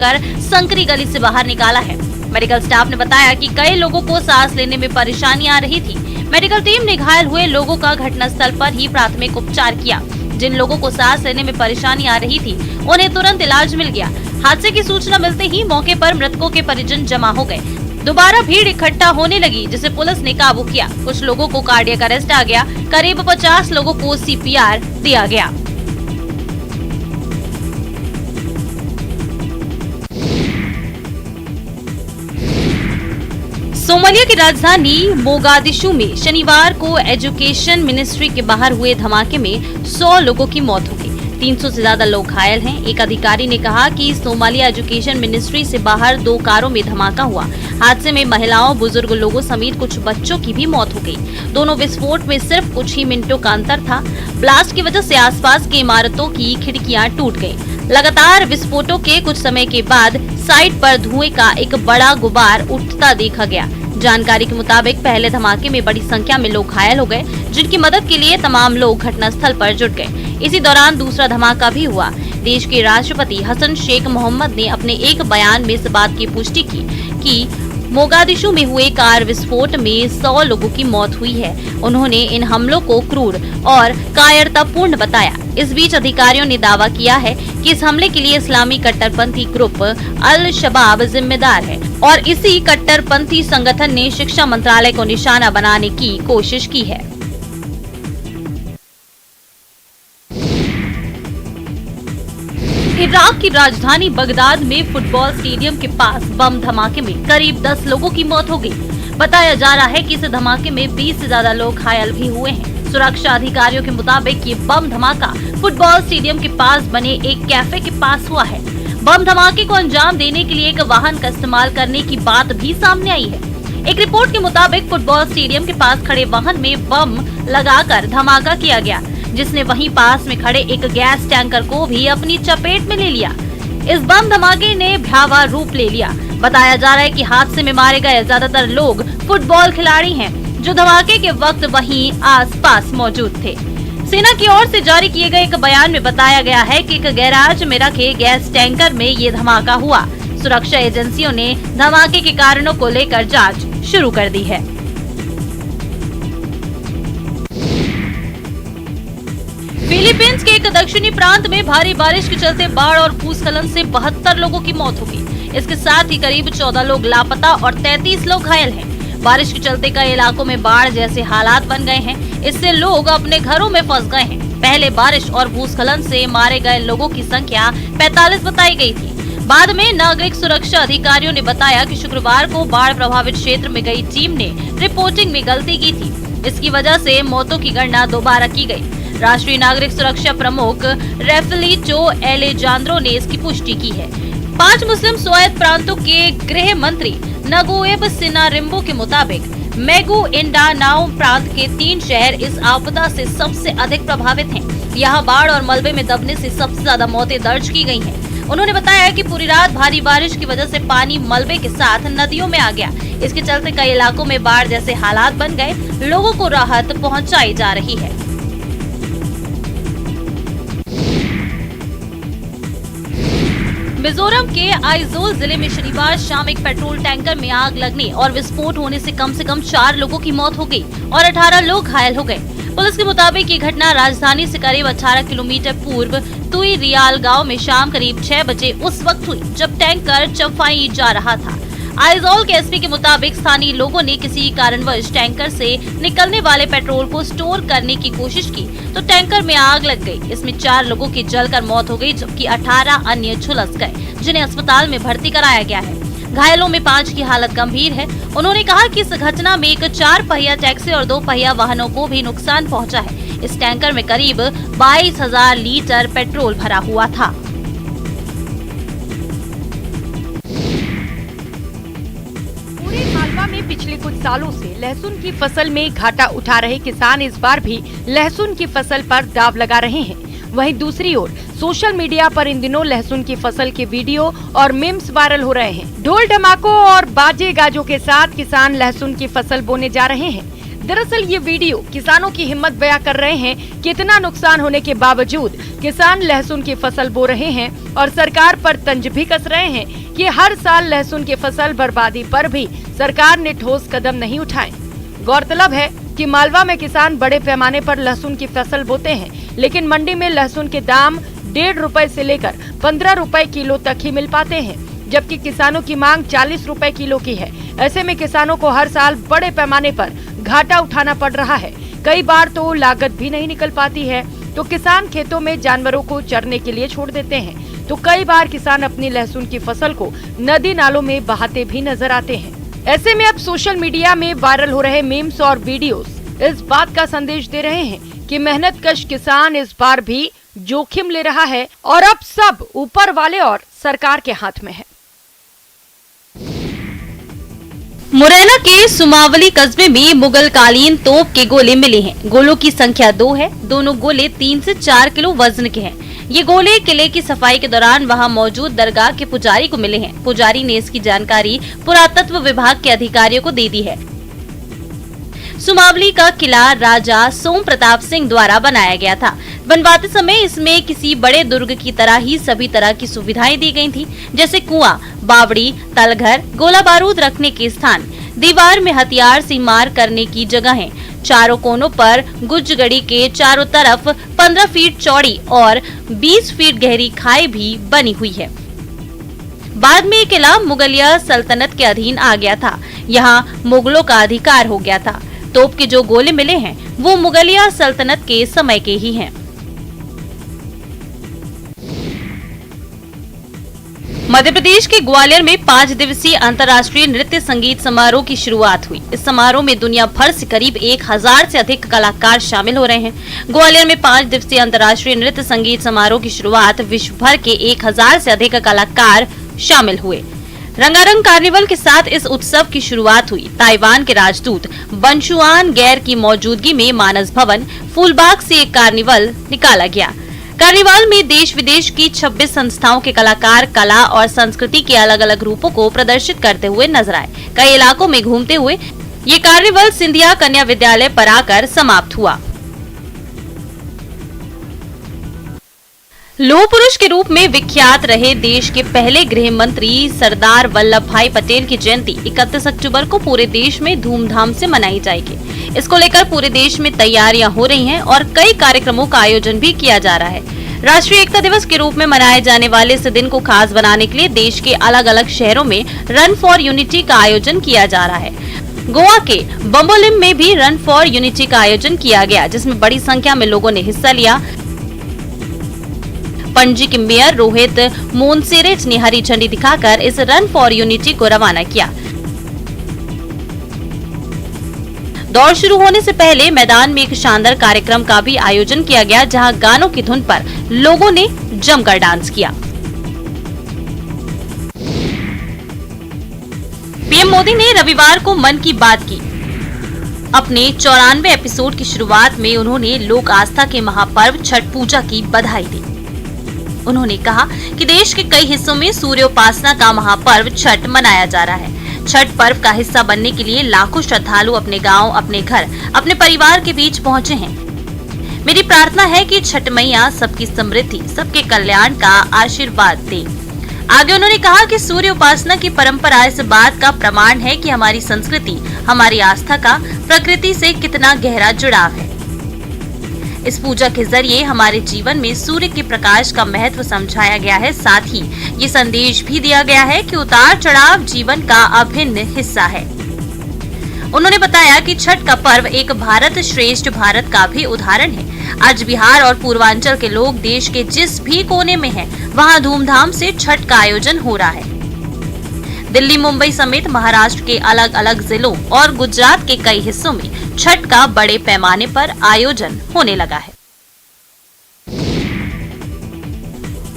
कर संकरी गली से बाहर निकाला है। मेडिकल स्टाफ ने बताया कि कई लोगों को सांस लेने में परेशानी आ रही थी। मेडिकल टीम ने घायल हुए लोगों का घटनास्थल पर ही प्राथमिक उपचार किया। जिन लोगों को सांस लेने में परेशानी आ रही थी उन्हें तुरंत इलाज मिल गया। हादसे की सूचना मिलते ही मौके पर मृतकों के परिजन जमा हो गए। दोबारा भीड़ इकट्ठा होने लगी, जिसे पुलिस ने काबू किया। कुछ लोगों को कार्डियक अरेस्ट आ गया। करीब 50 लोगों को CPR दिया गया। सोमालिया की राजधानी मोगादिशु में शनिवार को एजुकेशन मिनिस्ट्री के बाहर हुए धमाके में 100 लोगों की मौत हो गई। 300 से ज्यादा लोग घायल हैं। एक अधिकारी ने कहा कि सोमालिया एजुकेशन मिनिस्ट्री से बाहर 2 कारों में धमाका हुआ। हादसे में महिलाओं, बुजुर्ग लोगों समेत कुछ बच्चों की भी मौत हो गई। दोनों विस्फोट में सिर्फ कुछ ही मिनटों का अंतर था। ब्लास्ट की वजह से आसपास की इमारतों की खिड़कियां टूट गयी। लगातार विस्फोटों के कुछ समय के बाद साइट पर धुएं का एक बड़ा गुबार उठता देखा गया। जानकारी के मुताबिक पहले धमाके में बड़ी संख्या में लोग घायल हो गए, जिनकी मदद के लिए तमाम लोग घटनास्थल पर जुट गए। इसी दौरान दूसरा धमाका भी हुआ। देश के राष्ट्रपति हसन शेख मोहम्मद ने अपने एक बयान में इस बात की पुष्टि की कि मोगादिशु में हुए कार विस्फोट में 100 लोगों की मौत हुई है। उन्होंने इन हमलों को क्रूर और कायरतापूर्ण बताया। इस बीच अधिकारियों ने दावा किया है कि इस हमले के लिए इस्लामी कट्टरपंथी ग्रुप अल शबाब जिम्मेदार है और इसी कट्टरपंथी संगठन ने शिक्षा मंत्रालय को निशाना बनाने की कोशिश की है। इराक की राजधानी बगदाद में फुटबॉल स्टेडियम के पास बम धमाके में करीब 10 लोगों की मौत हो गई। बताया जा रहा है कि इस धमाके में 20 से ज्यादा लोग घायल भी हुए हैं। सुरक्षा अधिकारियों के मुताबिक ये बम धमाका फुटबॉल स्टेडियम के पास बने एक कैफे के पास हुआ है। बम धमाके को अंजाम देने के लिए एक वाहन का इस्तेमाल करने की बात भी सामने आई है। एक रिपोर्ट के मुताबिक फुटबॉल स्टेडियम के पास खड़े वाहन में बम लगाकर धमाका किया गया, जिसने वहीं पास में खड़े एक गैस टैंकर को भी अपनी चपेट में ले लिया। इस बम धमाके ने भयावह रूप ले लिया। बताया जा रहा है कि हादसे में मारे गए ज्यादातर लोग फुटबॉल खिलाड़ी हैं, जो धमाके के वक्त वहीं आसपास मौजूद थे। सेना की ओर से जारी किए गए एक बयान में बताया गया है कि एक गैराज में रखे गैस टैंकर में ये धमाका हुआ। सुरक्षा एजेंसियों ने धमाके के कारणों को लेकर जांच शुरू कर दी है। फिलीपींस के एक दक्षिणी प्रांत में भारी बारिश के चलते बाढ़ और भूस्खलन से 72 लोगों की मौत हो गई। इसके साथ ही करीब 14 लोग लापता और 33 लोग घायल हैं। बारिश के चलते कई इलाकों में बाढ़ जैसे हालात बन गए हैं। इससे लोग अपने घरों में फंस गए हैं। पहले बारिश और भूस्खलन से मारे गए लोगों की संख्या 45 बताई गई थी। बाद में नागरिक सुरक्षा अधिकारियों ने बताया कि शुक्रवार को बाढ़ प्रभावित क्षेत्र में गई टीम ने रिपोर्टिंग में गलती की थी। इसकी वजह से मौतों की गणना दोबारा की गई। राष्ट्रीय नागरिक सुरक्षा प्रमुख रेफेलिटो एलेजांद्रो ने इसकी पुष्टि की है। 5 मुस्लिम स्वायत्त प्रांतों के गृह मंत्री नगुएब सिनारिम्बो के मुताबिक मेगुइंडानाओ प्रांत के 3 शहर इस आपदा से सबसे अधिक प्रभावित हैं। यहाँ बाढ़ और मलबे में दबने से सबसे ज्यादा मौतें दर्ज की गई हैं। उन्होंने बताया कि पूरी रात भारी बारिश की वजह से पानी मलबे के साथ नदियों में आ गया। इसके चलते कई इलाकों में बाढ़ जैसे हालात बन गए। लोगों को राहत पहुँचाई जा रही है। मिजोरम के आइजोल जिले में शनिवार शाम एक पेट्रोल टैंकर में आग लगने और विस्फोट होने से कम 4 लोगों की मौत हो गई और 18 लोग घायल हो गए। पुलिस के मुताबिक ये घटना राजधानी से करीब 18 किलोमीटर पूर्व तुई रियाल गांव में शाम करीब 6 बजे उस वक्त हुई जब टैंकर चंफाई जा रहा था। आइजोल के एसपी के मुताबिक स्थानीय लोगों ने किसी कारणवश टैंकर से निकलने वाले पेट्रोल को स्टोर करने की कोशिश की तो टैंकर में आग लग गई। इसमें 4 लोगों की जलकर मौत हो गई, जबकि 18 अन्य झुलस गए, जिन्हें अस्पताल में भर्ती कराया गया है। घायलों में 5 की हालत गंभीर है। उन्होंने कहा कि इस घटना में एक 4 पहिया टैक्सी और 2 पहिया वाहनों को भी नुकसान पहुंचा है। इस टैंकर में करीब 22,000 लीटर पेट्रोल भरा हुआ था। मालवा में पिछले कुछ सालों से लहसुन की फसल में घाटा उठा रहे किसान इस बार भी लहसुन की फसल पर दांव लगा रहे हैं। वहीं दूसरी ओर सोशल मीडिया पर इन दिनों लहसुन की फसल के वीडियो और मीम्स वायरल हो रहे हैं। ढोल ढमाकों और बाजे गाजों के साथ किसान लहसुन की फसल बोने जा रहे हैं। दरअसल ये वीडियो किसानों की हिम्मत बयां कर रहे हैं कि इतना नुकसान होने के बावजूद किसान लहसुन की फसल बो रहे हैं और सरकार पर तंज भी कस रहे हैं कि हर साल लहसुन की फसल बर्बादी पर भी सरकार ने ठोस कदम नहीं उठाए। गौरतलब है कि मालवा में किसान बड़े पैमाने पर लहसुन की फसल बोते हैं, लेकिन मंडी में लहसुन के दाम 1.5 रुपए से लेकर 15 रुपए किलो तक ही मिल पाते हैं, जबकि किसानों की मांग 40 रुपए किलो की है। ऐसे में किसानों को हर साल बड़े पैमाने पर घाटा उठाना पड़ रहा है। कई बार तो लागत भी नहीं निकल पाती है, तो किसान खेतों में जानवरों को चरने के लिए छोड़ देते हैं, तो कई बार किसान अपनी लहसुन की फसल को नदी नालों में बहाते भी नजर आते हैं। ऐसे में अब सोशल मीडिया में वायरल हो रहे मीम्स और वीडियोस इस बात का संदेश दे रहे हैं कि मेहनतकश किसान इस बार भी जोखिम ले रहा है और अब सब ऊपर वाले और सरकार के हाथ में है। मुरैना के सुमावली कस्बे में मुगल कालीन तोप के गोले मिले हैं। गोलों की संख्या 2 है। दोनों गोले 3 से 4 किलो वजन के हैं। ये गोले किले की सफाई के दौरान वहां मौजूद दरगाह के पुजारी को मिले हैं। पुजारी ने इसकी जानकारी पुरातत्व विभाग के अधिकारियों को दे दी है। सुमावली का किला राजा सोम प्रताप सिंह द्वारा बनाया गया था। बनवाते समय इसमें किसी बड़े दुर्ग की तरह ही सभी तरह की सुविधाएं दी गई थी, जैसे कुआं, बावड़ी, तलघर, गोला बारूद रखने के स्थान, दीवार में हथियार से मार करने की जगहें, चारों कोनों पर गुज्जगड़ी के चारों तरफ 15 फीट चौड़ी और 20 फीट गहरी खाई भी बनी हुई है। बाद में ये किला मुगलिया सल्तनत के अधीन आ गया था। यहाँ मुगलों का अधिकार हो गया था। तोप के जो गोले मिले हैं वो मुगलिया सल्तनत के समय के ही हैं। मध्य प्रदेश के ग्वालियर में 5 दिवसीय अंतर्राष्ट्रीय नृत्य संगीत समारोह की शुरुआत हुई। इस समारोह में दुनिया भर से करीब 1000 से अधिक कलाकार शामिल हो रहे हैं। ग्वालियर में 5 दिवसीय अंतर्राष्ट्रीय नृत्य संगीत समारोह की शुरुआत विश्व भर के 1000 से अधिक कलाकार शामिल हुए। रंगारंग कार्निवल के साथ इस उत्सव की शुरुआत हुई। ताइवान के राजदूत बंशुआन गैर की मौजूदगी में मानस भवन फूलबाग से एक कार्निवल निकाला गया। कार्निवाल में देश विदेश की 26 संस्थाओं के कलाकार कला और संस्कृति के अलग अलग रूपों को प्रदर्शित करते हुए नजर आए। कई इलाकों में घूमते हुए ये कार्निवल सिंधिया कन्या विद्यालय पर आकर समाप्त हुआ। लौह पुरुष के रूप में विख्यात रहे देश के पहले गृह मंत्री सरदार वल्लभ भाई पटेल की जयंती 31 अक्टूबर को पूरे देश में धूमधाम से मनाई जाएगी। इसको लेकर पूरे देश में तैयारियां हो रही हैं और कई कार्यक्रमों का आयोजन भी किया जा रहा है। राष्ट्रीय एकता दिवस के रूप में मनाए जाने वाले इस दिन को खास बनाने के लिए देश के अलग अलग शहरों में रन फॉर यूनिटी का आयोजन किया जा रहा है। गोवा के बम्बोलिम में भी रन फॉर यूनिटी का आयोजन किया गया, जिसमें बड़ी संख्या में लोगों ने हिस्सा लिया। पणजी के मेयर रोहित मोनसेरेट ने हरी झंडी दिखाकर इस रन फॉर यूनिटी को रवाना किया। दौड़ शुरू होने से पहले मैदान में एक शानदार कार्यक्रम का भी आयोजन किया गया, जहां गानों की धुन पर लोगों ने जमकर डांस किया। पीएम मोदी ने रविवार को मन की बात की। अपने 94वें एपिसोड की शुरुआत में उन्होंने लोक आस्था के महापर्व छठ पूजा की बधाई दी। उन्होंने कहा कि देश के कई हिस्सों में सूर्य उपासना का महापर्व छठ मनाया जा रहा है। छठ पर्व का हिस्सा बनने के लिए लाखों श्रद्धालु अपने गांव, अपने घर, अपने परिवार के बीच पहुंचे हैं। मेरी प्रार्थना है कि छठ मैया सबकी समृद्धि, सबके कल्याण का आशीर्वाद दे। आगे उन्होंने कहा कि सूर्य उपासना की परंपरा इस बात का प्रमाण है कि हमारी संस्कृति, हमारी आस्था का प्रकृति से कितना गहरा जुड़ाव है। इस पूजा के जरिए हमारे जीवन में सूर्य के प्रकाश का महत्व समझाया गया है। साथ ही ये संदेश भी दिया गया है कि उतार चढ़ाव जीवन का अभिन्न हिस्सा है। उन्होंने बताया कि छठ का पर्व एक भारत श्रेष्ठ भारत का भी उदाहरण है। आज बिहार और पूर्वांचल के लोग देश के जिस भी कोने में हैं, वहां धूमधाम से छठ का आयोजन हो रहा है। दिल्ली, मुंबई समेत महाराष्ट्र के अलग अलग जिलों और गुजरात के कई हिस्सों में छठ का बड़े पैमाने पर आयोजन होने लगा है।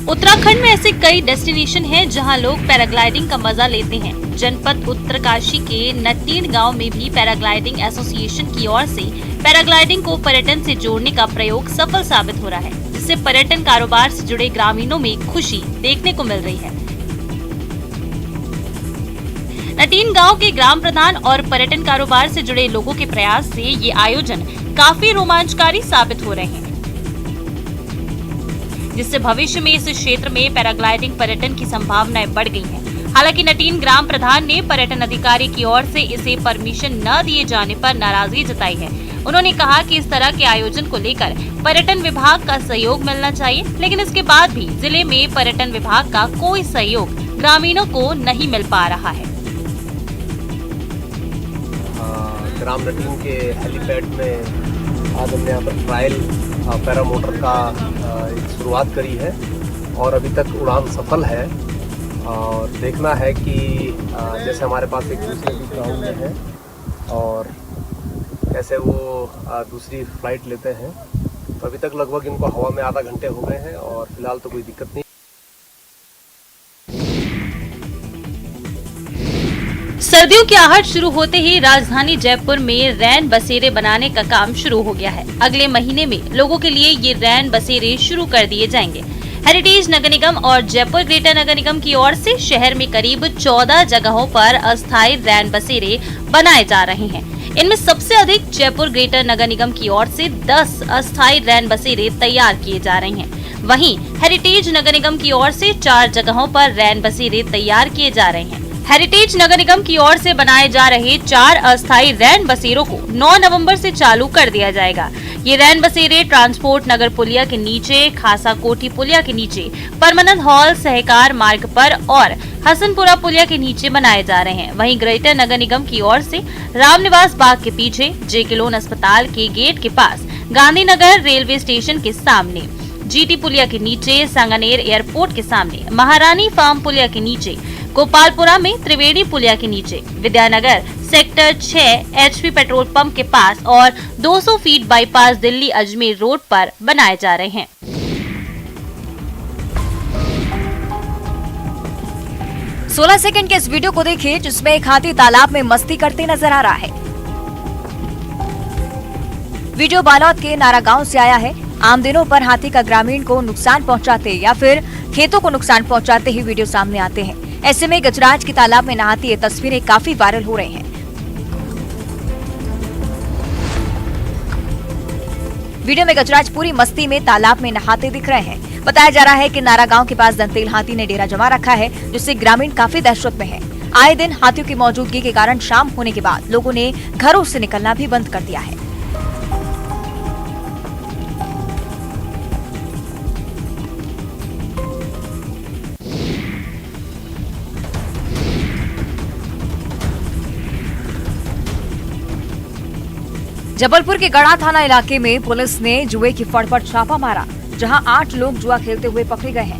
उत्तराखंड में ऐसे कई डेस्टिनेशन हैं जहां लोग पैराग्लाइडिंग का मजा लेते हैं। जनपद उत्तरकाशी के नट्टीन गांव में भी पैराग्लाइडिंग एसोसिएशन की ओर से पैराग्लाइडिंग को पर्यटन से जोड़ने का प्रयोग सफल साबित हो रहा है, जिससे पर्यटन कारोबार से जुड़े ग्रामीणों में खुशी देखने को मिल रही है। नटीन गांव के ग्राम प्रधान और पर्यटन कारोबार से जुड़े लोगों के प्रयास से ये आयोजन काफी रोमांचकारी साबित हो रहे हैं, जिससे भविष्य में इस क्षेत्र में पैराग्लाइडिंग पर्यटन की संभावनाएं बढ़ गई हैं। हालांकि नटीन ग्राम प्रधान ने पर्यटन अधिकारी की ओर से इसे परमिशन न दिए जाने पर नाराजगी जताई है। उन्होंने कहा कि इस तरह के आयोजन को लेकर पर्यटन विभाग का सहयोग मिलना चाहिए, लेकिन इसके बाद भी जिले में पर्यटन विभाग का कोई सहयोग ग्रामीणों को नहीं मिल पा रहा है। ग्राम नटीन के हेलीपैड में आज हमने यहाँ पर ट्रायल पैरामोटर का शुरुआत करी है और अभी तक उड़ान सफल है। और देखना है कि जैसे हमारे पास एक दूसरे भी ग्राउंड में है और कैसे वो दूसरी फ्लाइट लेते हैं। तो अभी तक लगभग इनको हवा में आधा घंटे हो गए हैं और फिलहाल तो कोई दिक्कत नहीं। सर्दियों की आहट शुरू होते ही राजधानी जयपुर में रैन बसेरे बनाने का काम शुरू हो गया है। अगले महीने में लोगों के लिए ये रैन बसेरे शुरू कर दिए जाएंगे। हेरिटेज नगर निगम और जयपुर ग्रेटर नगर निगम की ओर से शहर में करीब 14 जगहों पर अस्थायी रैन बसेरे बनाए जा रहे हैं। इनमें सबसे अधिक जयपुर ग्रेटर नगर निगम की ओर से 10 अस्थायी रैन बसेरे तैयार किए जा रहे हैं। वहीं हेरिटेज नगर निगम की ओर से 4 जगहों पर रैन बसेरे तैयार किए जा रहे हैं। हेरिटेज नगर निगम की ओर से बनाए जा रहे 4 अस्थायी रैन बसेरों को 9 नवंबर से चालू कर दिया जाएगा। ये रैन बसेरे ट्रांसपोर्ट नगर पुलिया के नीचे, खासा कोठी पुलिया के नीचे, परमानंद हॉल सहकार मार्ग पर और हसनपुरा पुलिया के नीचे बनाए जा रहे हैं। वहीं ग्रेटर नगर निगम की ओर से रामनिवास बाग के पीछे, जेके लोन अस्पताल के गेट के पास, गांधीनगर रेलवे स्टेशन के सामने, जीटी पुलिया के नीचे, सांगानेर एयरपोर्ट के सामने, महारानी फार्म पुलिया के नीचे, गोपालपुरा में त्रिवेणी पुलिया के नीचे, Vidyanagar sector 6 HP petrol pump के पास और 200 feet bypass Delhi Ajmer road पर बनाए जा रहे हैं। सोलह सेकंड के इस वीडियो को देखिए जिसमें एक हाथी तालाब में मस्ती करते नजर आ रहा है। वीडियो बालोद के नारा गांव से आया है। आम दिनों पर हाथी का ग्रामीण को नुकसान पहुंचाते या फिर खेतों को नुकसान पहुंचाते ही वीडियो सामने आते हैं। ऐसे में गजराज के तालाब में नहाती ये तस्वीरें काफी वायरल हो रही हैं। वीडियो में गजराज पूरी मस्ती में तालाब में नहाते दिख रहे हैं। बताया जा रहा है कि नारा गांव के पास दंतेल हाथी ने डेरा जमा रखा है, जिससे ग्रामीण काफी दहशत में हैं। आए दिन हाथियों की मौजूदगी के कारण शाम होने के बाद लोगों ने घरों से निकलना भी बंद कर दिया है। जबलपुर के गढ़ा थाना इलाके में पुलिस ने जुए की फड़ पर छापा मारा, जहां 8 लोग जुआ खेलते हुए पकड़े गए हैं।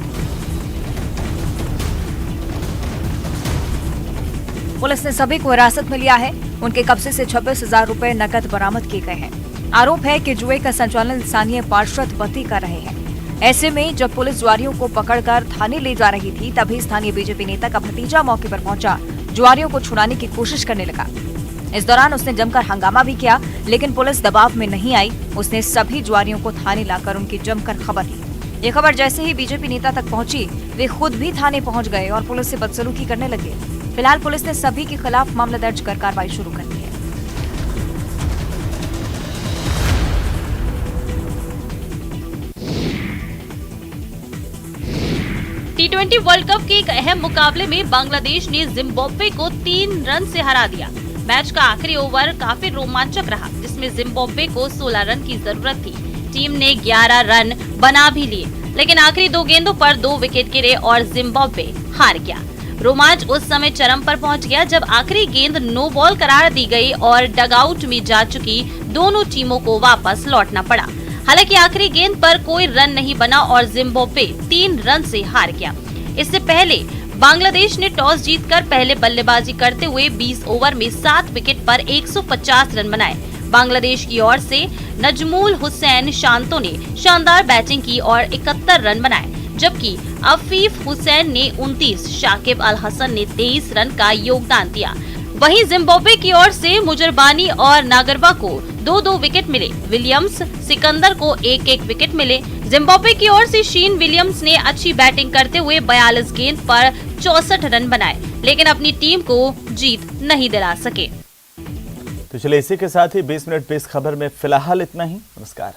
पुलिस ने सभी को हिरासत में लिया है। उनके कब्जे से 26,000 रुपए नकद बरामद किए गए हैं। आरोप है कि जुए का संचालन स्थानीय पार्षद पति कर रहे हैं। ऐसे में जब पुलिस जुआरियों को पकड़कर थाने ले जा रही थी, तभी स्थानीय बीजेपी नेता का भतीजा मौके पर पहुंचा, जुआरियों को छुड़ाने की कोशिश करने लगा। इस दौरान उसने जमकर हंगामा भी किया, लेकिन पुलिस दबाव में नहीं आई। उसने सभी जुआरियों को थाने लाकर उनकी जमकर खबर ली। ये खबर जैसे ही बीजेपी नेता तक पहुंची, वे खुद भी थाने पहुंच गए और पुलिस से बदसलूकी करने लगे। फिलहाल पुलिस ने सभी के खिलाफ मामला दर्ज कर कार्रवाई शुरू कर दी है। T20 वर्ल्ड कप के एक अहम मुकाबले में बांग्लादेश ने जिम्बाब्वे को 3 रन से हरा दिया। मैच का आखिरी ओवर काफी रोमांचक रहा, जिसमें जिम्बाब्वे को 16 रन की जरूरत थी। टीम ने 11 रन बना भी लिए, लेकिन आखिरी 2 गेंदों पर 2 विकेट गिरे और जिम्बाब्वे हार गया। रोमांच उस समय चरम पर पहुंच गया जब आखिरी गेंद नो बॉल करार दी गई और डगआउट में जा चुकी दोनों टीमों को वापस लौटना पड़ा। हालांकि आखिरी गेंद पर कोई रन नहीं बना और जिम्बाब्वे 3 रन से हार गया। इससे पहले बांग्लादेश ने टॉस जीतकर पहले बल्लेबाजी करते हुए 20 ओवर में 7 विकेट पर 150 रन बनाए। बांग्लादेश की ओर से नजमुल हुसैन शांतो ने शानदार बैटिंग की और 71 रन बनाए, जबकि अफीफ हुसैन ने 29, शाकिब अल हसन ने 23 रन का योगदान दिया। वहीं जिम्बाब्वे की ओर से मुजरबानी और नागरवा को 2-2 विकेट मिले। विलियम्स सिकंदर को 1-1 विकेट मिले। जिम्बाब्वे की ओर से शीन विलियम्स ने अच्छी बैटिंग करते हुए 42 गेंद पर 64 रन बनाए, लेकिन अपनी टीम को जीत नहीं दिला सके। तो चलिए इसी के साथ ही 20 मिनट 20 खबर में फिलहाल इतना ही। नमस्कार।